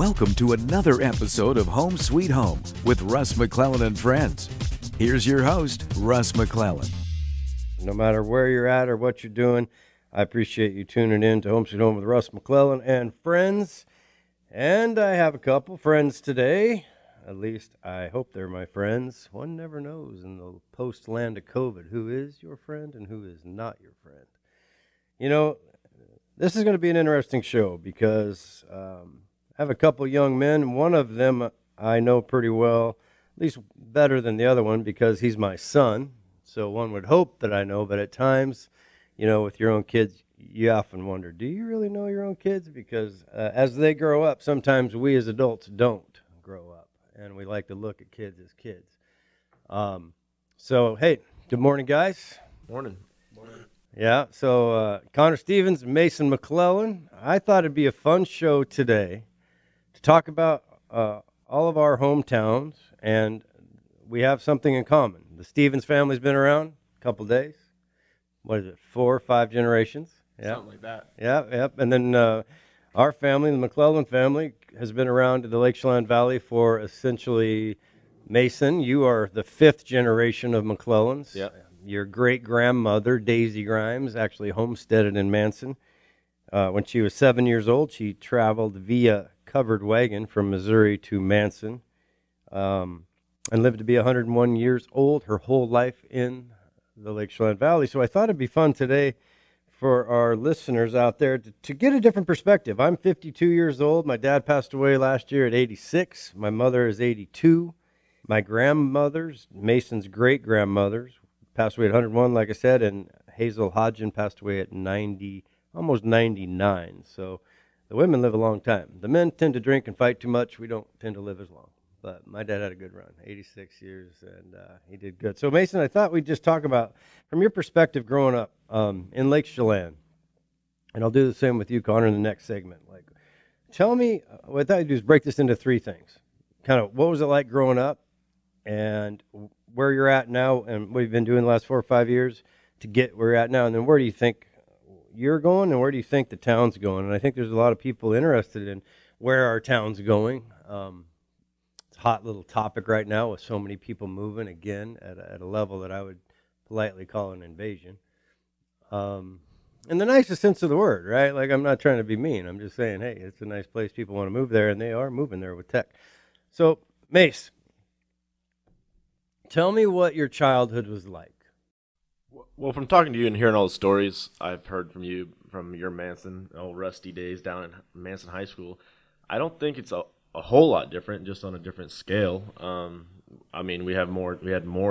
Welcome to another episode of Home Sweet Home with Russ McClellan and Friends. Here's your host, Russ McClellan. No matter where you're at or what you're doing, I appreciate you tuning in to Home Sweet Home with Russ McClellan and Friends. And I have a couple friends today. At least I hope they're my friends. One never knows in the post-land of COVID who is your friend and who is not your friend. You know, this is going to be an interesting show because I have a couple young men. One of them I know pretty well, at least better than the other one because he's my son. So one would hope that I know, but at times, you know, with your own kids, you often wonder, do you really know your own kids? Because as they grow up, sometimes we as adults don't grow up, and we like to look at kids as kids. So, hey, good morning, guys. Morning. Yeah, so Connor Stevens and Mason McClellan, I thought it'd be a fun show today to talk about all of our hometowns, and we have something in common. The Stevens family's been around a couple days. What is it, 4 or 5 generations? Yeah. Something like that. Yeah, yep. And then our family, the McClellan family, has been around in the Lake Chelan Valley for essentially, Mason, you are the 5th generation of McClellans. Yeah. Your great-grandmother, Daisy Grimes, actually homesteaded in Manson. When she was 7 years old, she traveled via covered wagon from Missouri to Manson and lived to be 101 years old, her whole life in the Lake Chelan Valley. So I thought it'd be fun today for our listeners out there to get a different perspective. I'm 52 years old. My dad passed away last year at 86. My mother is 82. My grandmothers, Mason's great-grandmothers, passed away at 101, like I said, and Hazel Hodgin passed away at 90, almost 99. So the women live a long time. The men tend to drink and fight too much. We don't tend to live as long. But my dad had a good run, 86 years, and he did good. So, Mason, I thought we'd just talk about, from your perspective growing up in Lake Chelan, and I'll do the same with you, Connor, in the next segment. Like, tell me, what I thought you'd do is break this into 3 things. Kind of, what was it like growing up, and where you're at now, and what you've been doing the last 4 or 5 years to get where you're at now, and then where do you think you're going, and where do you think the town's going? And I think there's a lot of people interested in where our town's going. It's a hot little topic right now with so many people moving again at a level that I would politely call an invasion. In the nicest sense of the word, right? Like, I'm not trying to be mean. I'm just saying, hey, it's a nice place. People want to move there, and they are moving there with tech. So, Mace, tell me what your childhood was like. Well, from talking to you and hearing all the stories I've heard from you from your Manson, old rusty days down in Manson High School, I don't think it's a whole lot different, just on a different scale. I mean, we had more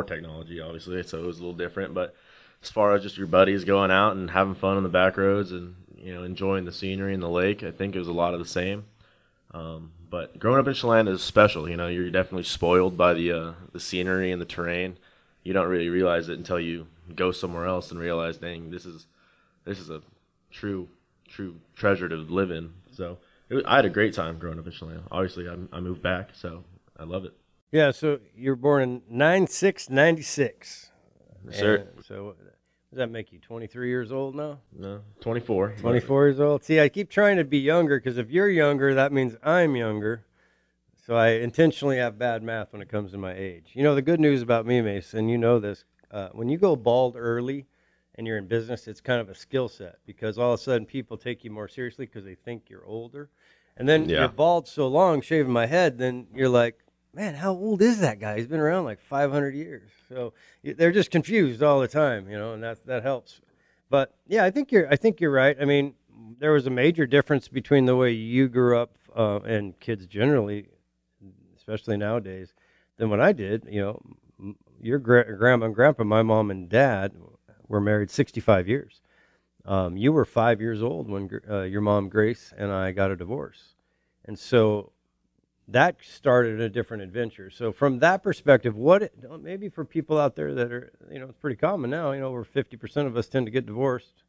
technology, obviously, so it was a little different. But as far as just your buddies going out and having fun on the back roads and, you know, enjoying the scenery and the lake, I think it was a lot of the same. But growing up in Chelan is special. You know, you're definitely spoiled by the scenery and the terrain. You don't really realize it until you go somewhere else and realize, dang, this is a true treasure to live in. So I had a great time growing up in Chelan. Obviously, I moved back, so I love it. Yeah, so you were born in 96. Yes, sir. So does that make you 23 years old now? No, 24. 24 years old. See, I keep trying to be younger because if you're younger, that means I'm younger. So I intentionally have bad math when it comes to my age. You know, the good news about me, Mace, and you know this, when you go bald early and you're in business, it's kind of a skill set because all of a sudden people take you more seriously because they think you're older. And then you're bald so long, shaving my head, then you're like, man, how old is that guy? He's been around like 500 years. So they're just confused all the time, you know, and that helps. But yeah, I think you're right. I mean, there was a major difference between the way you grew up and kids generally, especially nowadays, than what I did. You know, your grandma and grandpa, my mom and dad, were married 65 years. You were 5 years old when your mom, Grace, and I got a divorce. And so that started a different adventure. So from that perspective, maybe for people out there that are, you know, it's pretty common now, you know, over 50% of us tend to get divorced,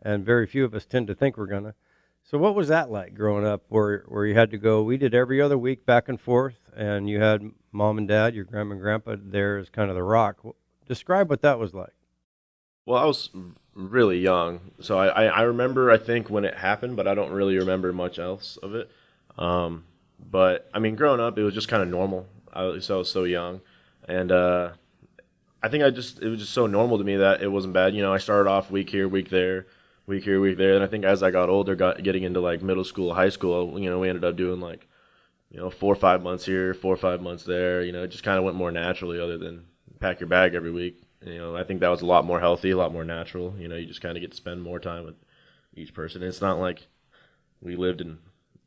and very few of us tend to think we're going to. So what was that like growing up where you had to go? We did every other week back and forth, and you had mom and dad, your grandma and grandpa there as kind of the rock. Describe what that was like. Well, I was really young, so I remember, I think, when it happened, but I don't really remember much else of it. But I mean, growing up, it was just kind of normal. I was so young, and I think it was just so normal to me that it wasn't bad. I started off week here, week there, week here, week there, and I think as I got older, getting into like middle school, high school, we ended up doing like 4 or 5 months here, 4 or 5 months there. It just kind of went more naturally, other than pack your bag every week. I think that was a lot more healthy, a lot more natural. You just kind of get to spend more time with each person. It's not like we lived in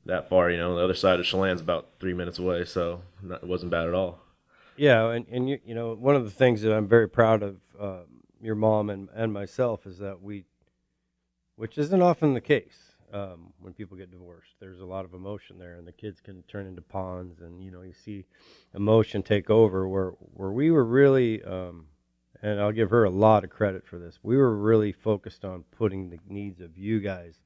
that far. The other side of Chelan's about 3 minutes away, so it wasn't bad at all. Yeah, and one of the things that I'm very proud of your mom and myself is that which isn't often the case when people get divorced. There's a lot of emotion there, and the kids can turn into pawns, and you see emotion take over. Where we were really, and I'll give her a lot of credit for this, we were really focused on putting the needs of you guys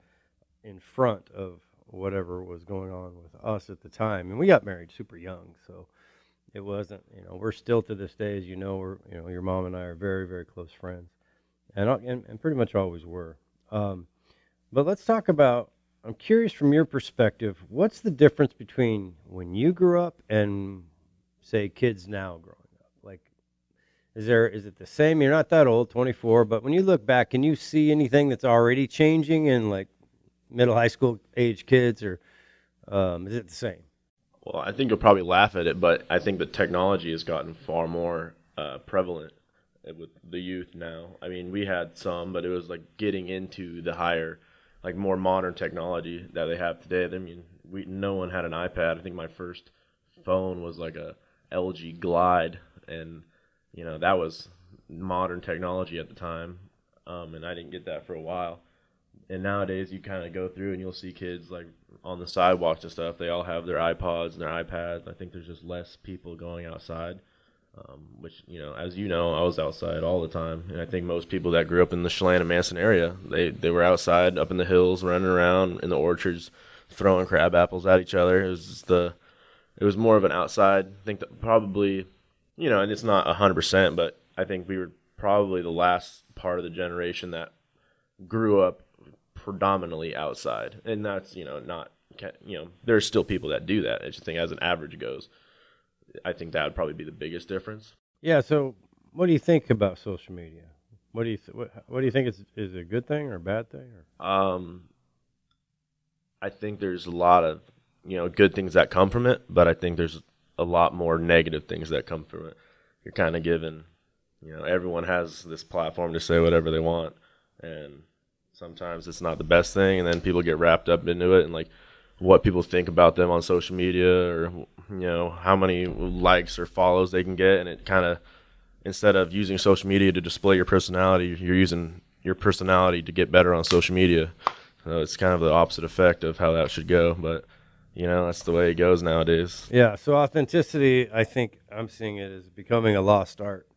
in front of whatever was going on with us at the time. And we got married super young, so it wasn't, we're still to this day, as we're, your mom and I are very, very close friends, and pretty much always were. But let's talk about, I'm curious from your perspective, what's the difference between when you grew up and, say, kids now growing up? Like, is it the same? You're not that old, 24, but when you look back, can you see anything that's already changing in, like, middle high school age kids, or is it the same? Well, I think you'll probably laugh at it, but I think the technology has gotten far more prevalent with the youth now. I mean, we had some, but it was like getting into the higher, like more modern technology that they have today. I mean, no one had an iPad. I think my first phone was like a LG Glide, and that was modern technology at the time, and I didn't get that for a while. And nowadays, you kind of go through and you'll see kids like on the sidewalks and stuff. They all have their iPods and their iPads. I think there's just less people going outside, which, as you know, I was outside all the time. And I think most people that grew up in the Chelan and Manson area, they were outside up in the hills, running around in the orchards, throwing crab apples at each other. It was more of an outside. I think that probably, and it's not 100%, but I think we were probably the last part of the generation that grew up predominantly outside. And that's, not, there's still people that do that. I just think as an average goes, I think that would probably be the biggest difference. Yeah. So what do you think about social media? What do you think is a good thing or a bad thing? I think there's a lot of, good things that come from it, but I think there's a lot more negative things that come from it. You're kind of given, everyone has this platform to say whatever they want, and sometimes it's not the best thing, and then people get wrapped up into it and like what people think about them on social media, or how many likes or follows they can get, and it kind of, instead of using social media to display your personality, you're using your personality to get better on social media. So it's kind of the opposite effect of how that should go, but that's the way it goes nowadays. Yeah. So authenticity, I think I'm seeing it as becoming a lost art,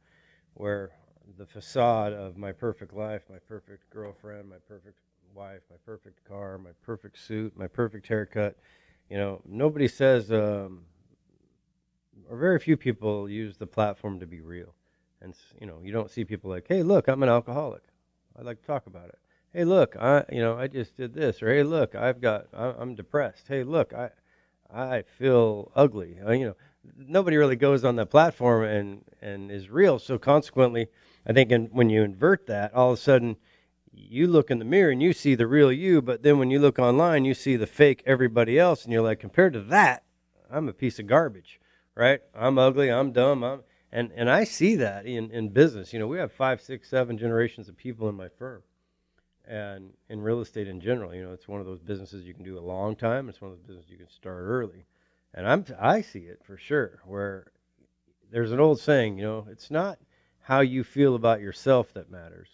where the facade of my perfect life, my perfect girlfriend, my perfect wife, my perfect car, my perfect suit, my perfect haircut, nobody says, or very few people use the platform to be real. And, you don't see people like, hey, look, I'm an alcoholic. I'd like to talk about it. Hey, look, I just did this. Or, hey, look, I'm depressed. Hey, look, I feel ugly. Nobody really goes on that platform and is real. So consequently, I think when you invert that, all of a sudden you look in the mirror and you see the real you, but then when you look online, you see the fake everybody else, and you're like, compared to that, I'm a piece of garbage, right? I'm ugly, I'm dumb, and I see that in business. We have 5, 6, 7 generations of people in my firm, and in real estate in general. It's one of those businesses you can do a long time. It's one of those businesses you can start early, and I see it for sure, where there's an old saying, it's not how you feel about yourself that matters,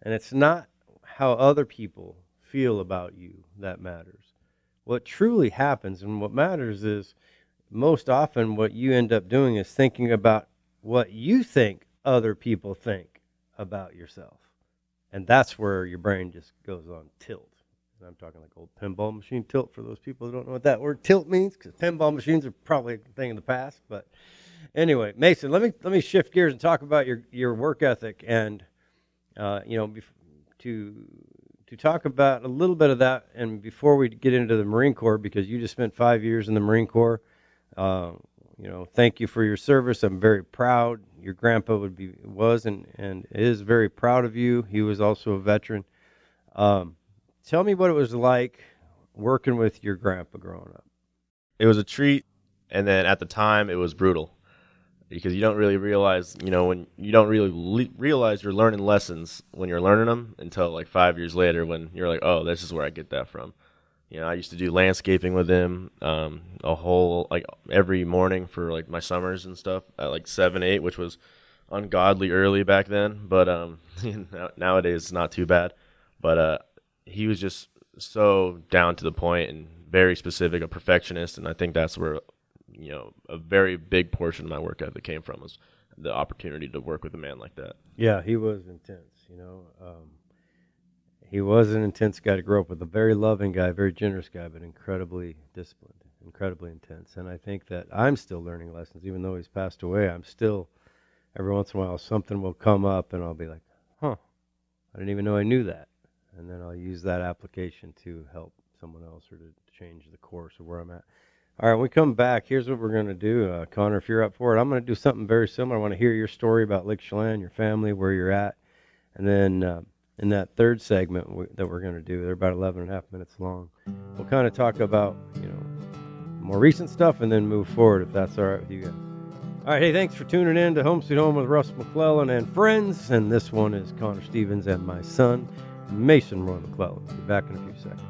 and it's not how other people feel about you that matters. What truly happens and what matters is, most often what you end up doing is thinking about what you think other people think about yourself. And that's where your brain just goes on tilt. And I'm talking like old pinball machine tilt for those people who don't know what that word tilt means, because pinball machines are probably a thing of the past. But anyway, Mason, let me shift gears and talk about your work ethic, and to to talk about a little bit of that. And before we get into the Marine Corps, because you just spent 5 years in the Marine Corps, thank you for your service. I'm very proud. Your grandpa was and is very proud of you. He was also a veteran. Tell me what it was like working with your grandpa growing up. It was a treat, and then at the time it was brutal because you don't really realize, when you don't really realize you're learning lessons when you're learning them until like 5 years later when you're like, oh, this is where I get that from. I used to do landscaping with him every morning for like my summers and stuff at like 7, 8, which was ungodly early back then. But nowadays it's not too bad. But he was just so down to the point and very specific, a perfectionist. And I think that's where, a very big portion of my work ethic came from, was the opportunity to work with a man like that. Yeah, he was intense, He was an intense guy to grow up with, a very loving guy, very generous guy, but incredibly disciplined, incredibly intense. And I think that I'm still learning lessons, even though he's passed away. I'm still, every once in a while, something will come up, and I'll be like, I didn't even know I knew that. And then I'll use that application to help someone else or to change the course of where I'm at. All right, when we come back, here's what we're going to do. Connor, if you're up for it, I'm going to do something very similar. I want to hear your story about Lake Chelan, your family, where you're at. And then in that third segment that we're going to do, they're about 11 and a half minutes long, we'll kind of talk about, more recent stuff and then move forward, if that's all right with you guys. All right, hey, thanks for tuning in to Home Sweet Home with Russ McClellan and friends. And this one is Connor Stevens and my son, Mason Roy McClellan. Be back in a few seconds.